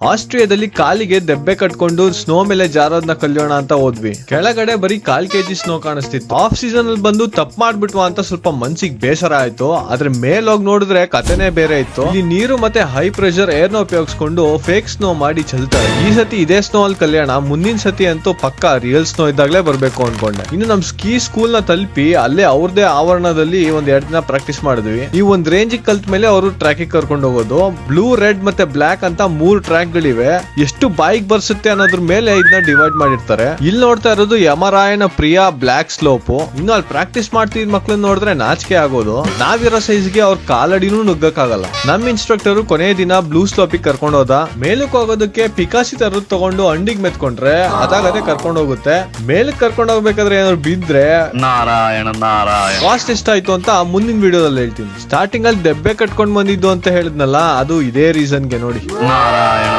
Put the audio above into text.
ಆಸ್ಟ್ರಿಯಾದಲ್ಲಿ ಕಾಲಿಗೆ ದೆಬ್ಬೆ ಕಟ್ಕೊಂಡು ಸ್ನೋ ಮೇಲೆ ಜಾರೋದ್ನ ಕಲಿಯೋಣ ಅಂತ ಹೋದ್ವಿ. ಕೆಳಗಡೆ ಬರೀ 1/4 kg ಸ್ನೋ ಕಾಣಿಸ್ತಿತ್ತು. ಆಫ್ ಸೀಸನ್ ಅಲ್ಲಿ ಬಂದು ತಪ್ಪು ಮಾಡ್ಬಿಟ್ವಾ ಅಂತ ಸ್ವಲ್ಪ ಮನ್ಸಿಗೆ ಬೇಸರ ಆಯ್ತು. ಆದ್ರೆ ಮೇಲ್ ಹೋಗಿ ನೋಡಿದ್ರೆ ಕಥೆನೇ ಬೇರೆ ಇತ್ತು. ಇಲ್ಲಿ ನೀರು ಮತ್ತೆ ಹೈ ಪ್ರೆಷರ್ ಏರ್ ನ ಉಪಯೋಗಿಸ್ಕೊಂಡು ಫೇಕ್ ಸ್ನೋ ಮಾಡಿ ಚಲ್ತಾರೆ. ಈ ಸತಿ ಇದೇ ಸ್ನೋ ಅಲ್ಲಿ ಕಲಿಯೋಣ, ಮುಂದಿನ ಸತಿ ಅಂತೂ ಪಕ್ಕ ರಿಯಲ್ ಸ್ನೋ ಇದ್ದಾಗಲೇ ಬರ್ಬೇಕು ಅನ್ಕೊಂಡೆ. ಇನ್ನು ನಮ್ ಸ್ಕೀ ಸ್ಕೂಲ್ ನ ತಲುಪಿ ಅಲ್ಲೇ ಅವ್ರದೇ ಆವರಣದಲ್ಲಿ ಒಂದ್ 2 ದಿನ ಪ್ರಾಕ್ಟೀಸ್ ಮಾಡಿದ್ವಿ. ಈ ಒಂದ್ ರೇಂಜ್ ಕಲ್ತ್ ಮೇಲೆ ಅವರು ಟ್ರ್ಯಾಕಿಗೆ ಕರ್ಕೊಂಡು ಹೋಗೋದು. ಬ್ಲೂ, ರೆಡ್ ಮತ್ತೆ ಬ್ಲಾಕ್ ಅಂತ 3 ಟ್ರ್ಯಾಕ್ ಗಳಿವೆ. ಎಷ್ಟು ಬೈಕ್ ಬರ್ಸುತ್ತೆ ಅನ್ನೋದ್ರ ಮೇಲೆ ಇದನ್ನ ಡಿವೈಡ್ ಮಾಡಿರ್ತಾರೆ. ಇಲ್ಲಿ ನೋಡ್ತಾ ಇರೋದು ಯಮರಾಯನ ಪ್ರಿಯ ಬ್ಲಾಕ್ ಸ್ಲೋಪ್. ಇನ್ನು ಅಲ್ಲಿ ಪ್ರಾಕ್ಟೀಸ್ ಮಾಡ್ತಿದ್ ಮಕ್ಳನ್ನ ನೋಡಿದ್ರೆ ನಾಚಿಕೆ ಆಗೋದು. ನಾವಿರೋ ಸೈಜ್ಗೆ ಅವ್ರ ಕಾಲಡಿನೂ ನುಗ್ಗಕ್ಕಾಗಲ್ಲ. ನಮ್ ಇನ್ಸ್ಟ್ರಕ್ಟರ್ ಕೊನೆಯ ದಿನ ಬ್ಲೂ ಸ್ಲೋಪಿಗೆ ಕರ್ಕೊಂಡು ಹೋದ. ಮೇಲಕ್ಕೆ ಹೋಗೋದಕ್ಕೆ ಪಿಕಾಸಿ ತರದ್ ತಗೊಂಡು ಅಂಡಿಗೆ ಮೆತ್ಕೊಂಡ್ರೆ ಅದಾಗದೆ ಕರ್ಕೊಂಡು ಹೋಗುತ್ತೆ. ಮೇಲಕ್ಕೆ ಕರ್ಕೊಂಡು ಹೋಗ್ಬೇಕಾದ್ರೆ ಏನಾದ್ರು ಬಿದ್ರೆ ನಾರಾಯಣ ನಾರಾಯಣ. ಕಾಸ್ಟ್ ಎಷ್ಟಾಯ್ತು ಅಂತ ಮುಂದಿನ ವಿಡಿಯೋದಲ್ಲಿ ಹೇಳ್ತೀನಿ. ಸ್ಟಾರ್ಟಿಂಗ್ ಅಲ್ಲಿ ದೆಬ್ಬೆ ಕಟ್ಕೊಂಡ್ ಬಂದಿದ್ದು ಅಂತ ಹೇಳಿದ್ನಲ್ಲ, ಅದು ಇದೇ ರೀಸನ್ಗೆ ನೋಡಿ. ನಾರಾಯಣ